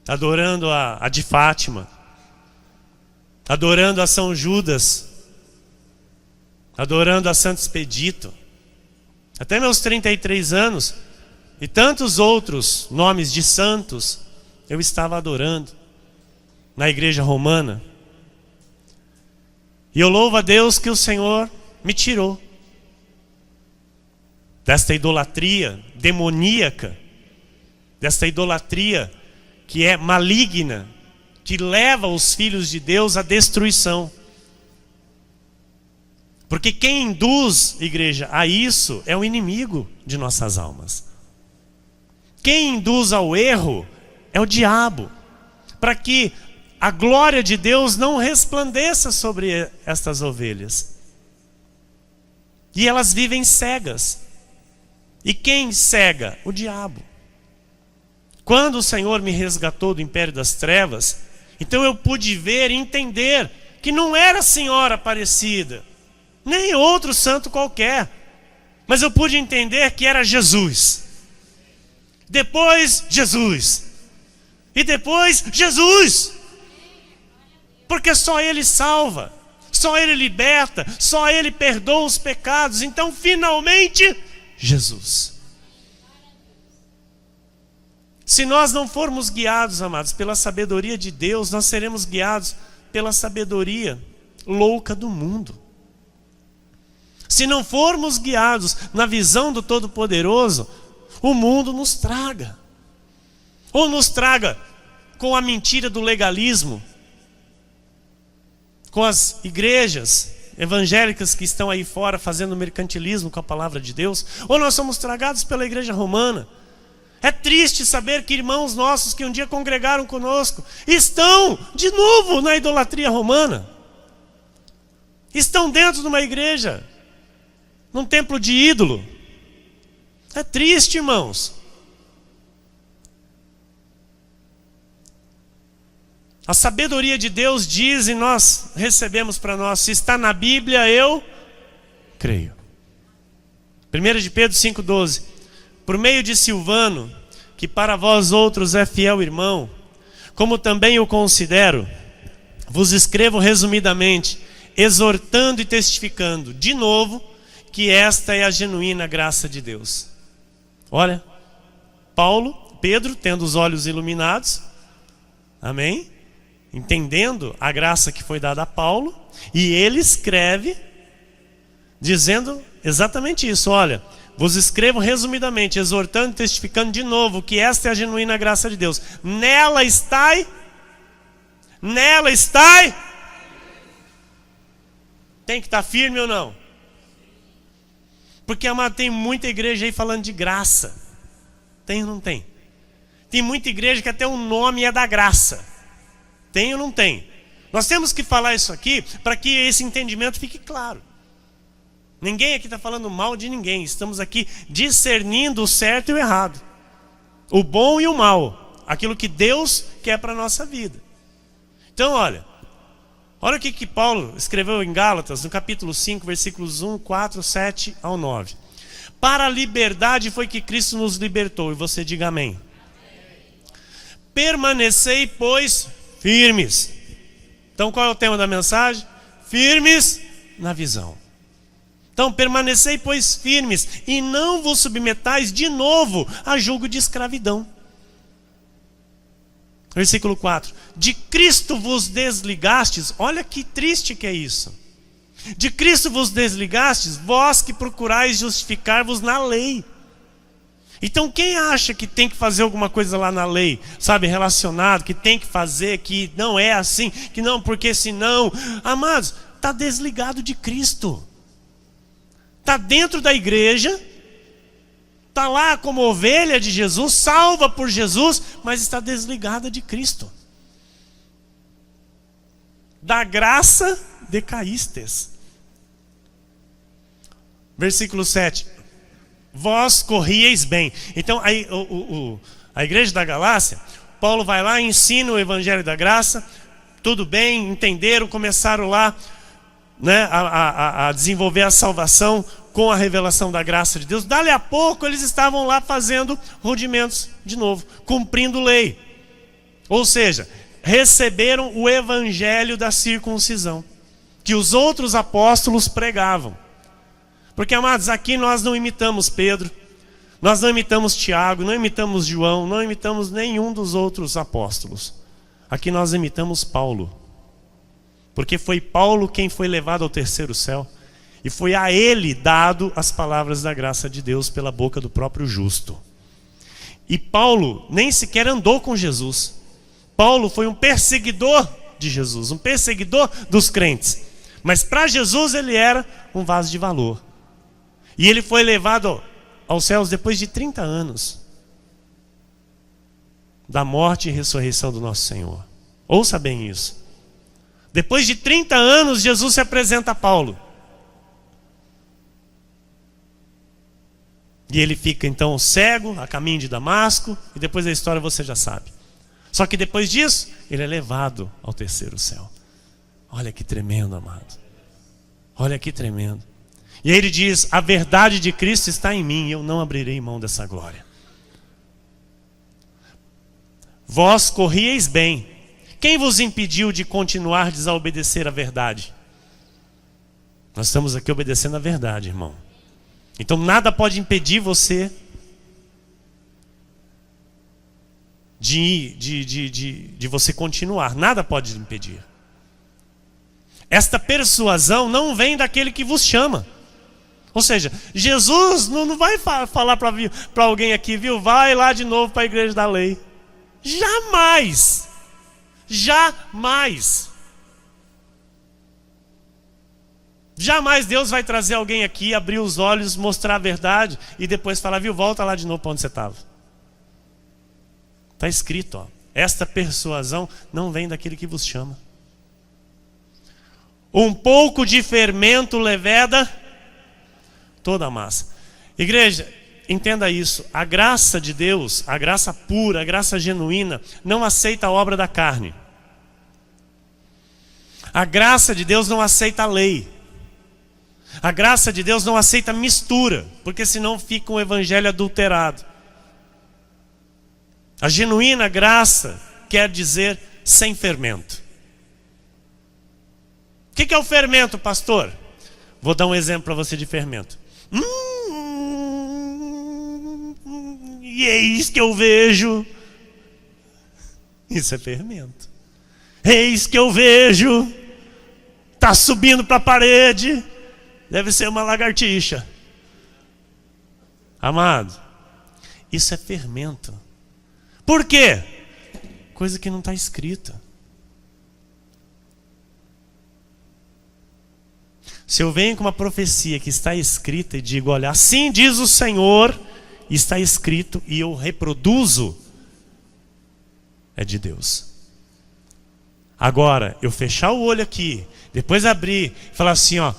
Adorando a de Fátima. Adorando a São Judas. Adorando a Santo Expedito. Até meus 33 anos. E tantos outros nomes de santos eu estava adorando na igreja romana. E eu louvo a Deus que o Senhor me tirou desta idolatria demoníaca, desta idolatria que é maligna, que leva os filhos de Deus à destruição. Porque quem induz, igreja, a isso é o inimigo de nossas almas. Quem induz ao erro é o diabo, para que a glória de Deus não resplandeça sobre estas ovelhas. E elas vivem cegas. E quem cega? O diabo. Quando o Senhor me resgatou do império das trevas, então eu pude ver e entender que não era a Senhora Aparecida, nem outro santo qualquer, mas eu pude entender que era Jesus. Depois Jesus. E depois Jesus. Porque só Ele salva, só Ele liberta, só Ele perdoa os pecados. Então finalmente Jesus. Se nós não formos guiados, amados, pela sabedoria de Deus, nós seremos guiados pela sabedoria louca do mundo. Se não formos guiados na visão do Todo-Poderoso, o mundo nos traga. Ou nos traga com a mentira do legalismo, com as igrejas evangélicas que estão aí fora fazendo mercantilismo com a palavra de Deus, ou nós somos tragados pela igreja romana. É triste saber que irmãos nossos que um dia congregaram conosco estão de novo na idolatria romana. Estão dentro de uma igreja, num templo de ídolo. É triste, irmãos. A sabedoria de Deus diz, e nós recebemos para nós, se está na Bíblia, eu creio. 1 de Pedro 5,12. Por meio de Silvano, que para vós outros é fiel irmão, como também o considero, vos escrevo resumidamente, exortando e testificando, de novo, que esta é a genuína graça de Deus. Olha, Pedro, tendo os olhos iluminados, amém? Entendendo a graça que foi dada a Paulo, e ele escreve dizendo exatamente isso. Olha, vos escrevo resumidamente, exortando e testificando de novo que esta é a genuína graça de Deus. Nela estai. Tem que estar firme ou não? Porque, amado, tem muita igreja aí falando de graça. Tem ou não tem? Tem muita igreja que até o nome é da graça. Tem ou não tem? Nós temos que falar isso aqui para que esse entendimento fique claro. Ninguém aqui está falando mal de ninguém. Estamos aqui discernindo o certo e o errado, o bom e o mal, aquilo que Deus quer para a nossa vida. Então olha o que Paulo escreveu em Gálatas, no capítulo 5, versículos 1, 4, 7 ao 9. Para a liberdade foi que Cristo nos libertou. E você diga amém. Permanecei, pois, firmes. Então qual é o tema da mensagem? Firmes na visão. Então permanecei, pois, firmes, e não vos submetais de novo a julgo de escravidão. Versículo 4. De Cristo vos desligastes. Olha que triste que é isso. De Cristo vos desligastes, vós que procurais justificar-vos na lei. Então quem acha que tem que fazer alguma coisa lá na lei, sabe, relacionado, que tem que fazer, que não é assim, que não, porque senão, amados, está desligado de Cristo. Está dentro da igreja, está lá como ovelha de Jesus, salva por Jesus, mas está desligada de Cristo. Da graça decaístes. Versículo 7. Vós corrieis bem. Então aí, a igreja da Galácia, Paulo vai lá, ensina o evangelho da graça, tudo bem, entenderam, começaram lá, né, a desenvolver a salvação com a revelação da graça de Deus. Dali a pouco eles estavam lá fazendo rudimentos de novo, cumprindo lei. Ou seja, receberam o evangelho da circuncisão, que os outros apóstolos pregavam. Porque, amados, aqui nós não imitamos Pedro, nós não imitamos Tiago, não imitamos João, não imitamos nenhum dos outros apóstolos. Aqui nós imitamos Paulo. Porque foi Paulo quem foi levado ao terceiro céu. E foi a ele dado as palavras da graça de Deus pela boca do próprio justo. E Paulo nem sequer andou com Jesus. Paulo foi um perseguidor de Jesus, um perseguidor dos crentes. Mas para Jesus ele era um vaso de valor. E ele foi levado aos céus depois de 30 anos da morte e ressurreição do nosso Senhor. Ouça bem isso. Depois de 30 anos, Jesus se apresenta a Paulo. E ele fica então cego, a caminho de Damasco, e depois da história você já sabe. Só que depois disso, ele é levado ao terceiro céu. Olha que tremendo, amado. Olha que tremendo. E aí ele diz, a verdade de Cristo está em mim, e eu não abrirei mão dessa glória. Vós corrieis bem. Quem vos impediu de continuar a desobedecer a verdade? Nós estamos aqui obedecendo a verdade, irmão. Então nada pode impedir você de você continuar. Nada pode impedir. Esta persuasão não vem daquele que vos chama. Ou seja, Jesus não vai falar para alguém aqui, viu? Vai lá de novo para a igreja da lei. Jamais. Jamais. Jamais Deus vai trazer alguém aqui, abrir os olhos, mostrar a verdade e depois falar, viu? Volta lá de novo para onde você estava. Está escrito, ó. Esta persuasão não vem daquele que vos chama. Um pouco de fermento leveda toda a massa. Igreja, entenda isso. A graça de Deus, a graça pura, a graça genuína, não aceita a obra da carne. A graça de Deus não aceita a lei. A graça de Deus não aceita mistura, porque senão fica um evangelho adulterado. A genuína graça quer dizer sem fermento. O que é o fermento, pastor? Vou dar um exemplo para você de fermento. E eis que eu vejo. Isso é fermento. Eis que eu vejo. Está subindo para a parede. Deve ser uma lagartixa. Amado, isso é fermento. Por quê? Coisa que não está escrita. Se eu venho com uma profecia que está escrita e digo, olha, assim diz o Senhor, está escrito, e eu reproduzo, é de Deus. Agora, eu fechar o olho aqui, depois abrir, e falar assim, ó,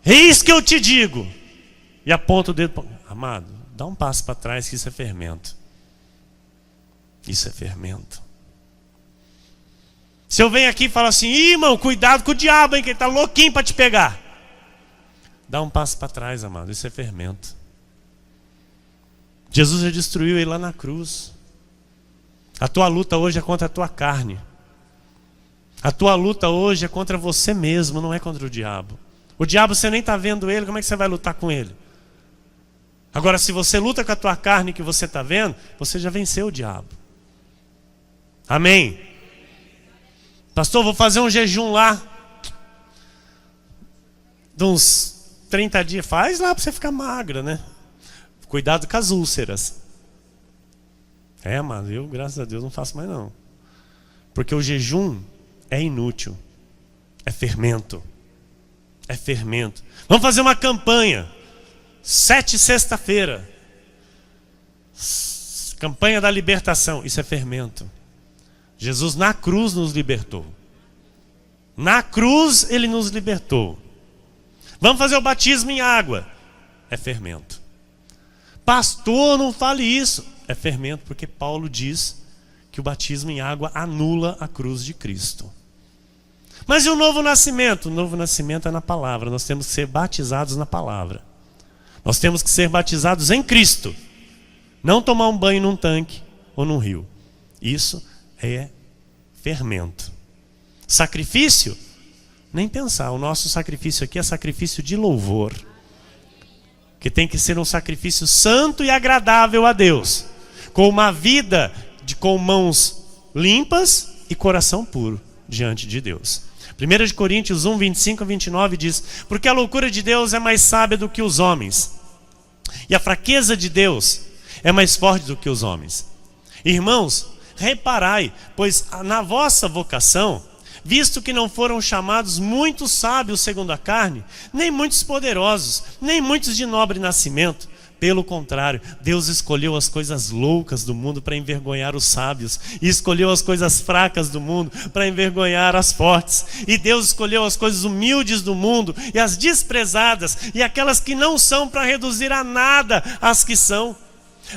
eis que eu te digo, e aponto o dedo, amado, dá um passo para trás que isso é fermento. Isso é fermento. Se eu venho aqui e falo assim, irmão, cuidado com o diabo, hein, que ele está louquinho para te pegar. Dá um passo para trás, amado, isso é fermento. Jesus já destruiu ele lá na cruz. A tua luta hoje é contra a tua carne. A tua luta hoje é contra você mesmo, não é contra o diabo. O diabo você nem está vendo ele, como é que você vai lutar com ele? Agora, se você luta com a tua carne que você está vendo, você já venceu o diabo. Amém? Pastor, vou fazer um jejum lá de uns 30 dias. Faz lá para você ficar magra, né? Cuidado com as úlceras. Mas eu, graças a Deus, não faço mais não. Porque o jejum é inútil. É fermento. É fermento. Vamos fazer uma campanha. 7 sexta-feira. Campanha da libertação. Isso é fermento. Jesus na cruz nos libertou. Na cruz ele nos libertou. Vamos fazer o batismo em água. É fermento. Pastor, não fale isso. É fermento, porque Paulo diz que o batismo em água anula a cruz de Cristo. Mas e o novo nascimento? O novo nascimento é na palavra. Nós temos que ser batizados na palavra. Nós temos que ser batizados em Cristo. Não tomar um banho num tanque ou num rio. Isso é fermento. Sacrifício? Nem pensar. O nosso sacrifício aqui é sacrifício de louvor. Que tem que ser um sacrifício santo e agradável a Deus. Com uma vida com mãos limpas e coração puro diante de Deus. 1 Coríntios 1, 25 a 29 diz: porque a loucura de Deus é mais sábia do que os homens, e a fraqueza de Deus é mais forte do que os homens. Irmãos, reparai, pois na vossa vocação, visto que não foram chamados muitos sábios segundo a carne, nem muitos poderosos, nem muitos de nobre nascimento. Pelo contrário, Deus escolheu as coisas loucas do mundo para envergonhar os sábios, e escolheu as coisas fracas do mundo para envergonhar as fortes. E Deus escolheu as coisas humildes do mundo e as desprezadas e aquelas que não são, para reduzir a nada as que são,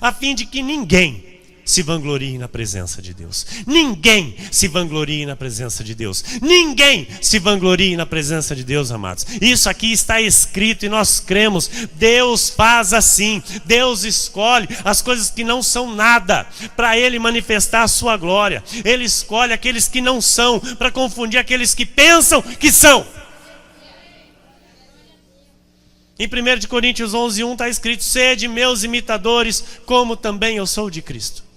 a fim de que ninguém se vanglorie na presença de Deus. Ninguém se vanglorie na presença de Deus. Ninguém se vanglorie na presença de Deus, amados. Isso aqui está escrito e nós cremos. Deus faz assim. Deus escolhe as coisas que não são nada para Ele manifestar a sua glória. Ele escolhe aqueles que não são para confundir aqueles que pensam que são. Em 1 Coríntios 11, 1 está escrito: sede meus imitadores, como também eu sou de Cristo.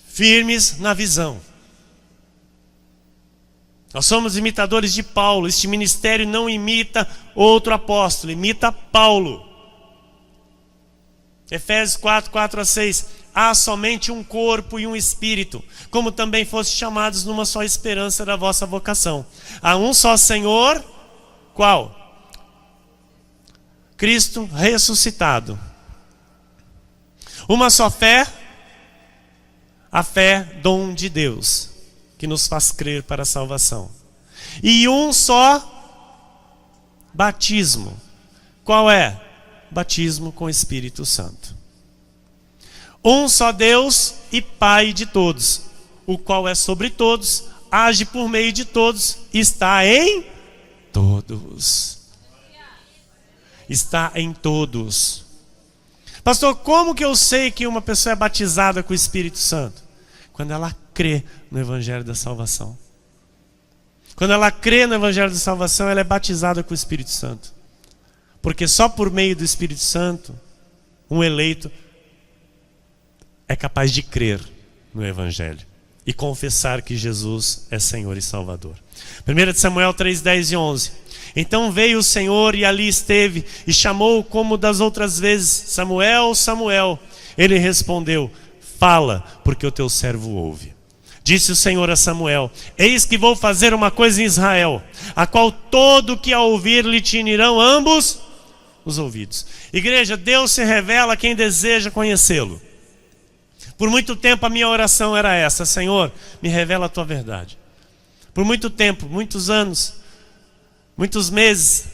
Firmes na visão. Nós somos imitadores de Paulo. Este ministério não imita outro apóstolo, imita Paulo. Efésios 4, 4 a 6. Há somente um corpo e um espírito, como também fostes chamados numa só esperança da vossa vocação. Há um só Senhor. Qual? Cristo ressuscitado. Uma só fé. A fé, dom de Deus, que nos faz crer para a salvação. E um só batismo. Qual é? Batismo com o Espírito Santo. Um só Deus e Pai de todos, o qual é sobre todos, age por meio de todos, está em todos. Está em todos. Pastor, como que eu sei que uma pessoa é batizada com o Espírito Santo? Quando ela crê no Evangelho da Salvação. Quando ela crê no Evangelho da Salvação, ela é batizada com o Espírito Santo. Porque só por meio do Espírito Santo, um eleito é capaz de crer no Evangelho e confessar que Jesus é Senhor e Salvador. 1 Samuel 3, 10 e 11. Então veio o Senhor e ali esteve e chamou como das outras vezes: Samuel, Samuel. Ele respondeu: fala, porque o teu servo ouve. Disse o Senhor a Samuel: eis que vou fazer uma coisa em Israel, a qual todo que a ouvir lhe tinirão ambos os ouvidos. Igreja, Deus se revela a quem deseja conhecê-lo. Por muito tempo a minha oração era essa: Senhor, me revela a tua verdade. Por muito tempo, muitos anos, muitos meses,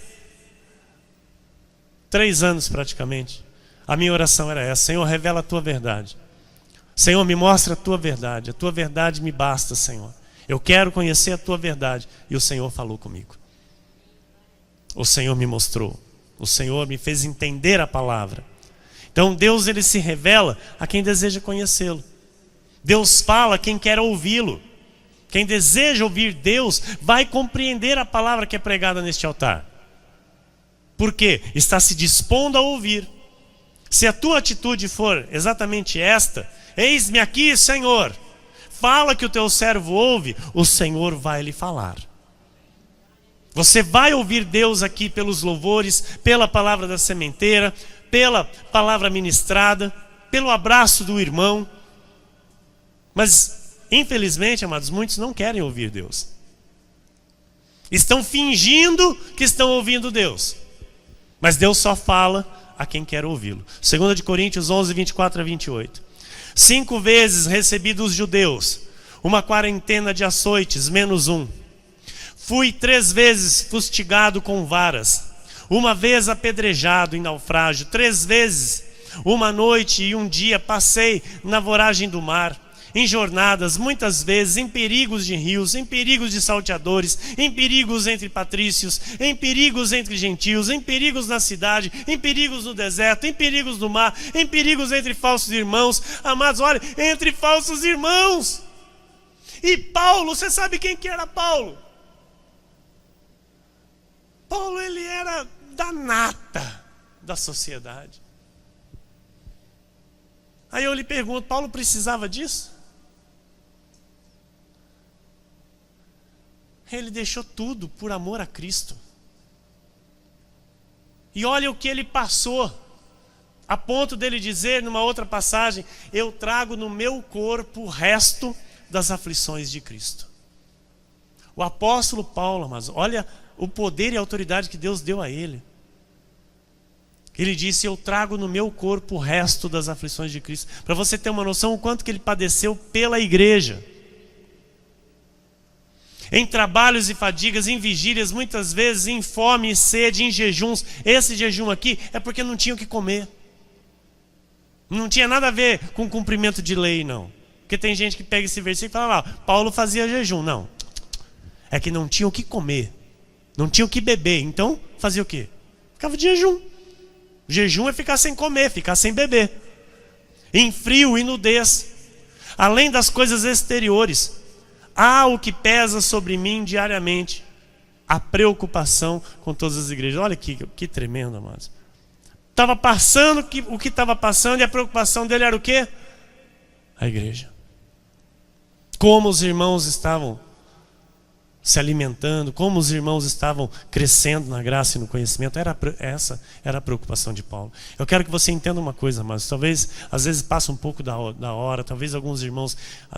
3 anos praticamente, a minha oração era essa: Senhor, revela a tua verdade. Senhor, me mostra a tua verdade me basta, Senhor. Eu quero conhecer a tua verdade. E o Senhor falou comigo. O Senhor me mostrou. O Senhor me fez entender a palavra. Então Deus, ele se revela a quem deseja conhecê-lo. Deus fala a quem quer ouvi-lo. Quem deseja ouvir Deus vai compreender a palavra que é pregada neste altar. Por quê? Está se dispondo a ouvir. Se a tua atitude for exatamente esta: eis-me aqui, Senhor, fala que o teu servo ouve, o Senhor vai lhe falar. Você vai ouvir Deus aqui pelos louvores, pela palavra da sementeira, pela palavra ministrada, pelo abraço do irmão. Mas, infelizmente, amados, muitos não querem ouvir Deus. Estão fingindo que estão ouvindo Deus. Mas Deus só fala a quem quer ouvi-lo. 2 Coríntios 11, 24 a 28. 5 vezes recebi dos judeus uma quarentena de açoites, menos um. Fui 3 vezes fustigado com varas. 1 vez apedrejado em naufrágio. 3 vezes, 1 noite e 1 dia passei na voragem do mar. Em jornadas, muitas vezes, em perigos de rios, em perigos de salteadores, em perigos entre patrícios, em perigos entre gentios, em perigos na cidade, em perigos no deserto, em perigos no mar, em perigos entre falsos irmãos. Amados, olha, entre falsos irmãos. E Paulo, você sabe quem que era Paulo? Paulo, ele era da nata da sociedade. Aí eu lhe pergunto, Paulo precisava disso? Ele deixou tudo por amor a Cristo. E olha o que ele passou, a ponto dele dizer numa outra passagem: eu trago no meu corpo o resto das aflições de Cristo. O apóstolo Paulo, mas olha o poder e a autoridade que Deus deu a ele. Ele disse: eu trago no meu corpo o resto das aflições de Cristo. Para você ter uma noção o quanto que ele padeceu pela igreja. Em trabalhos e fadigas, em vigílias, muitas vezes em fome e sede, em jejuns. Esse jejum aqui é porque não tinha o que comer. Não tinha nada a ver com cumprimento de lei, não. Porque tem gente que pega esse versículo e fala lá, Paulo fazia jejum. Não. É que não tinha o que comer. Não tinha o que beber. Então, fazia o quê? Ficava de jejum. Jejum é ficar sem comer, ficar sem beber. Em frio e nudez. Além das coisas exteriores, há o que pesa sobre mim diariamente: a preocupação com todas as igrejas. Olha que tremendo, amados. Estava passando o que estava passando, e a preocupação dele era o quê? A igreja. Como os irmãos estavam se alimentando, como os irmãos estavam crescendo na graça e no conhecimento. Essa era a preocupação de Paulo. Eu quero que você entenda uma coisa, mas talvez, às vezes passa um pouco da hora, talvez alguns irmãos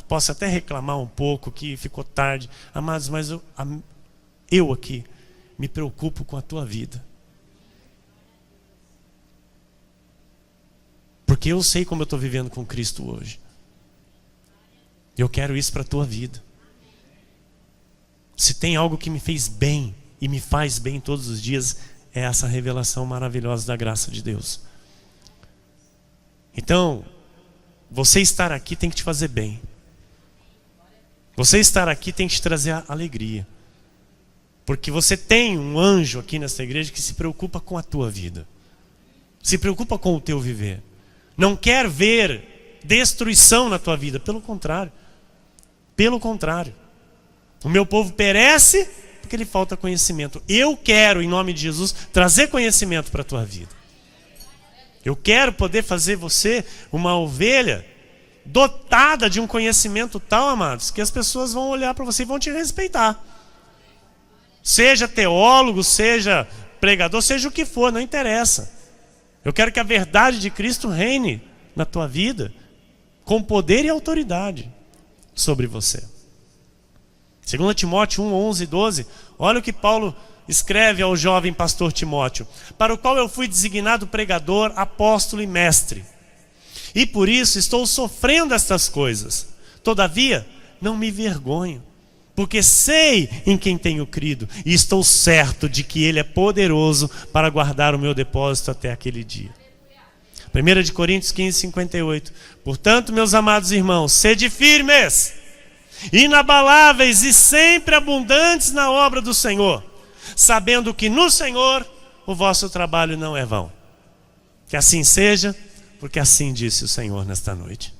possam até reclamar um pouco que ficou tarde. Amados, mas eu aqui me preocupo com a tua vida. Porque eu sei como eu estou vivendo com Cristo hoje. Eu quero isso para a tua vida. Se tem algo que me fez bem e me faz bem todos os dias, é essa revelação maravilhosa da graça de Deus. Então, você estar aqui tem que te fazer bem. Você estar aqui tem que te trazer alegria. Porque você tem um anjo aqui nessa igreja que se preocupa com a tua vida. Se preocupa com o teu viver. Não quer ver destruição na tua vida. Pelo contrário. Pelo contrário. O meu povo perece porque lhe falta conhecimento. Eu quero, em nome de Jesus, trazer conhecimento para a tua vida. Eu quero poder fazer você uma ovelha dotada de um conhecimento tal, amados, que as pessoas vão olhar para você e vão te respeitar. Seja teólogo, seja pregador, seja o que for, não interessa. Eu quero que a verdade de Cristo reine na tua vida com poder e autoridade sobre você. 2 Timóteo 1, 11 e 12, olha o que Paulo escreve ao jovem pastor Timóteo: para o qual eu fui designado pregador, apóstolo e mestre. E por isso estou sofrendo estas coisas. Todavia, não me vergonho, porque sei em quem tenho crido, e estou certo de que Ele é poderoso para guardar o meu depósito até aquele dia. 1 Coríntios 15, 58. Portanto, meus amados irmãos, sede firmes, inabaláveis e sempre abundantes na obra do Senhor, sabendo que no Senhor o vosso trabalho não é vão. Que assim seja, porque assim disse o Senhor nesta noite.